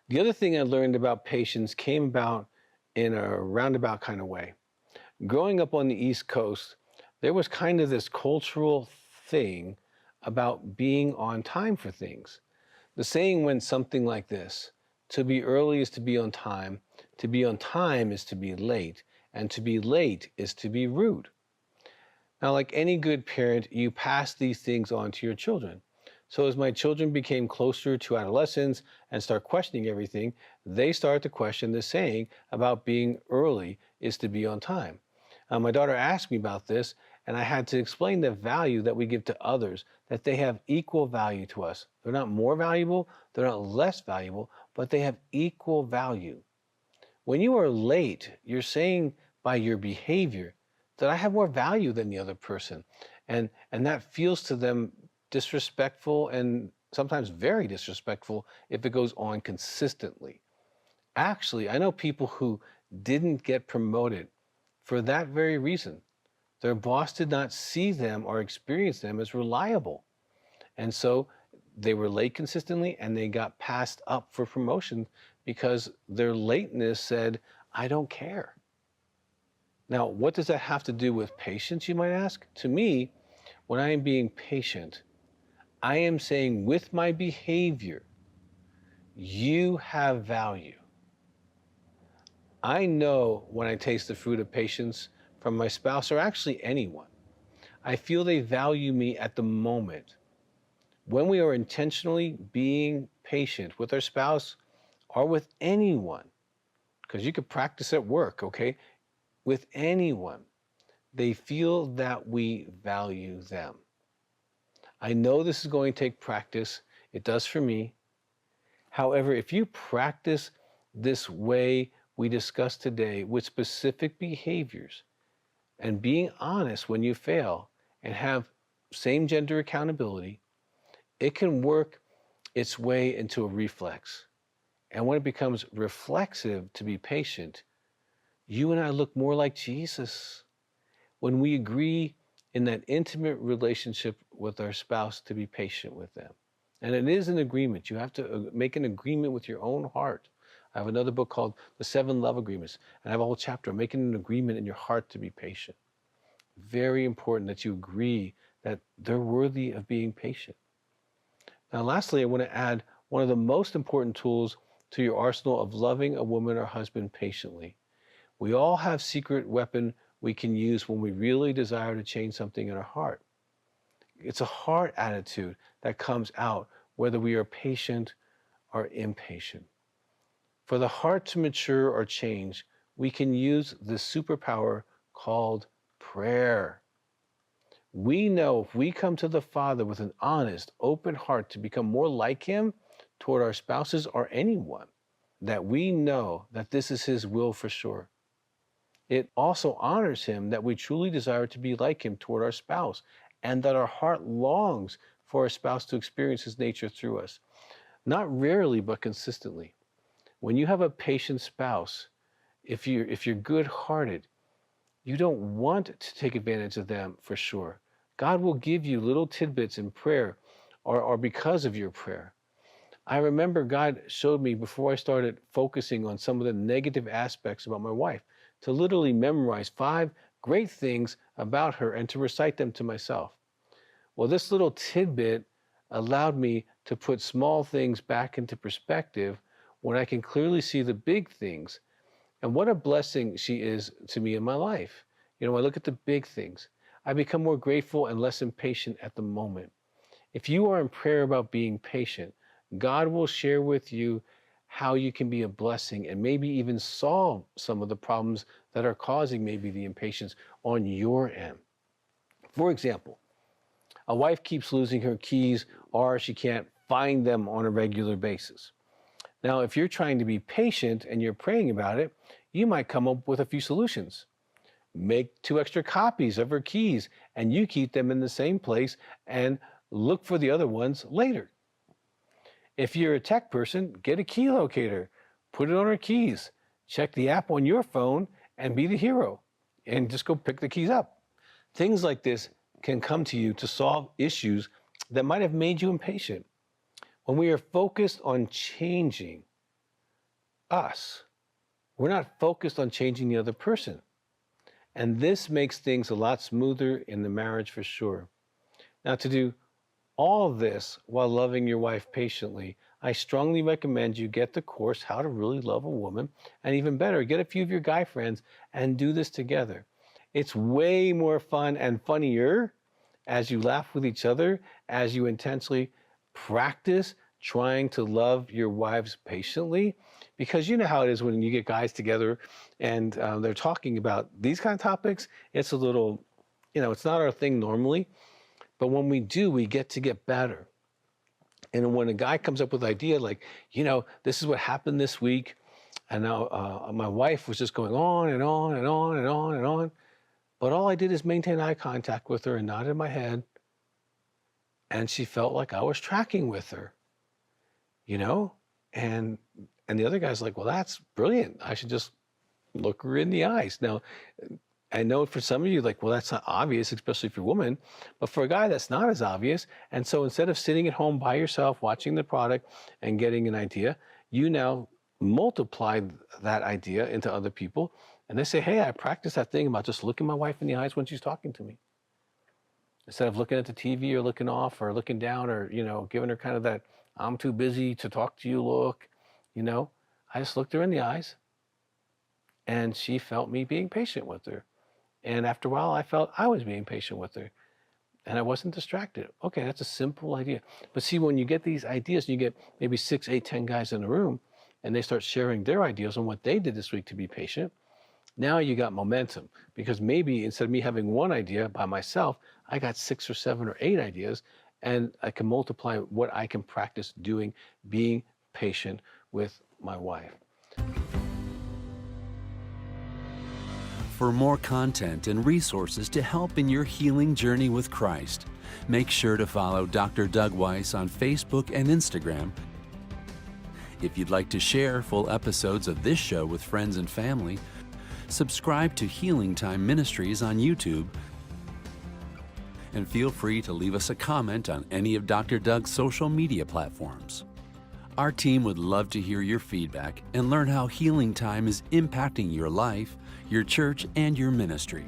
The other thing I learned about patience came about in a roundabout kind of way. Growing up on the East Coast, there was kind of this cultural thing about being on time for things. The saying went something like this: to be early is to be on time is to be late, and to be late is to be rude. Now, like any good parent, you pass these things on to your children. So as my children became closer to adolescence and start questioning everything, they start to question the saying about being early is to be on time. My daughter asked me about this, and I had to explain the value that we give to others, that they have equal value to us. They're not more valuable, they're not less valuable, but they have equal value. When you are late, you're saying by your behavior that I have more value than the other person. And that feels to them disrespectful and sometimes very disrespectful if it goes on consistently. Actually, I know people who didn't get promoted for that very reason. Their boss did not see them or experience them as reliable. And so they were late consistently and they got passed up for promotion because their lateness said, I don't care. Now, what does that have to do with patience, you might ask? To me, when I am being patient, I am saying with my behavior, you have value. I know when I taste the fruit of patience from my spouse or actually anyone, I feel they value me at the moment. When we are intentionally being patient with our spouse or with anyone, because you could practice at work, okay? With anyone, they feel that we value them. I know this is going to take practice. It does for me. However, if you practice this way we discussed today with specific behaviors and being honest when you fail and have same gender accountability, it can work its way into a reflex. And when it becomes reflexive to be patient, you and I look more like Jesus. When we agree in that intimate relationship with our spouse to be patient with them. And it is an agreement. You have to make an agreement with your own heart. I have another book called The 7 Love Agreements, and I have a whole chapter on making an agreement in your heart to be patient. Very important that you agree that they're worthy of being patient. Now, lastly, I want to add one of the most important tools to your arsenal of loving a woman or husband patiently. We all have secret weapon we can use when we really desire to change something in our heart. It's a heart attitude that comes out whether we are patient or impatient. For the heart to mature or change, we can use the superpower called prayer. We know if we come to the Father with an honest, open heart to become more like Him toward our spouses or anyone, that we know that this is His will for sure. It also honors Him that we truly desire to be like Him toward our spouse, and that our heart longs for our spouse to experience His nature through us. Not rarely, but consistently. When you have a patient spouse, if you're good-hearted, you don't want to take advantage of them for sure. God will give you little tidbits in prayer or because of your prayer. I remember God showed me before I started focusing on some of the negative aspects about my wife to literally memorize 5 great things about her and to recite them to myself. Well, this little tidbit allowed me to put small things back into perspective when I can clearly see the big things. And what a blessing she is to me in my life. You know, I look at the big things. I become more grateful and less impatient at the moment. If you are in prayer about being patient, God will share with you how you can be a blessing and maybe even solve some of the problems that are causing maybe the impatience on your end. For example, a wife keeps losing her keys or she can't find them on a regular basis. Now, if you're trying to be patient and you're praying about it, you might come up with a few solutions. Make 2 extra copies of her keys and you keep them in the same place and look for the other ones later. If you're a tech person, get a key locator, put it on her keys, check the app on your phone and be the hero and just go pick the keys up. Things like this can come to you to solve issues that might have made you impatient. When we are focused on changing, us. We're not focused on changing the other person. And this makes things a lot smoother in the marriage for sure. Now, to do all this while loving your wife patiently, I strongly recommend you get the course, How to Really Love a Woman, and even better, get a few of your guy friends and do this together. It's way more fun and funnier as you laugh with each other, as you intensely practice trying to love your wives patiently. Because you know how it is when you get guys together and they're talking about these kind of topics. It's a little, it's not our thing normally. But when we do, we get better. And when a guy comes up with an idea like, this is what happened this week, and now my wife was just going on and on and on and on and on, but all I did is maintain eye contact with her and nodded my head, and she felt like I was tracking with her, and the other guy's like, well, that's brilliant. I should just look her in the eyes. Now, I know for some of you, like, well, that's not obvious, especially if you're a woman, but for a guy, that's not as obvious. And so instead of sitting at home by yourself, watching the product and getting an idea, you now multiply that idea into other people. And they say, hey, I practiced that thing about just looking my wife in the eyes when she's talking to me. Instead of looking at the TV or looking off or looking down or, giving her kind of that, I'm too busy to talk to you look, I just looked her in the eyes and she felt me being patient with her. And after a while, I felt I was being patient with her and I wasn't distracted. Okay, that's a simple idea. But see, when you get these ideas, you get maybe 6, 8, 10 guys in a room and they start sharing their ideas on what they did this week to be patient. Now you got momentum because maybe instead of me having one idea by myself, I got 6 or 7 or 8 ideas and I can multiply what I can practice doing, being patient with my wife. For more content and resources to help in your healing journey with Christ, make sure to follow Dr. Doug Weiss on Facebook and Instagram. If you'd like to share full episodes of this show with friends and family, subscribe to Healing Time Ministries on YouTube, and feel free to leave us a comment on any of Dr. Doug's social media platforms. Our team would love to hear your feedback and learn how Healing Time is impacting your life, your church, and your ministry.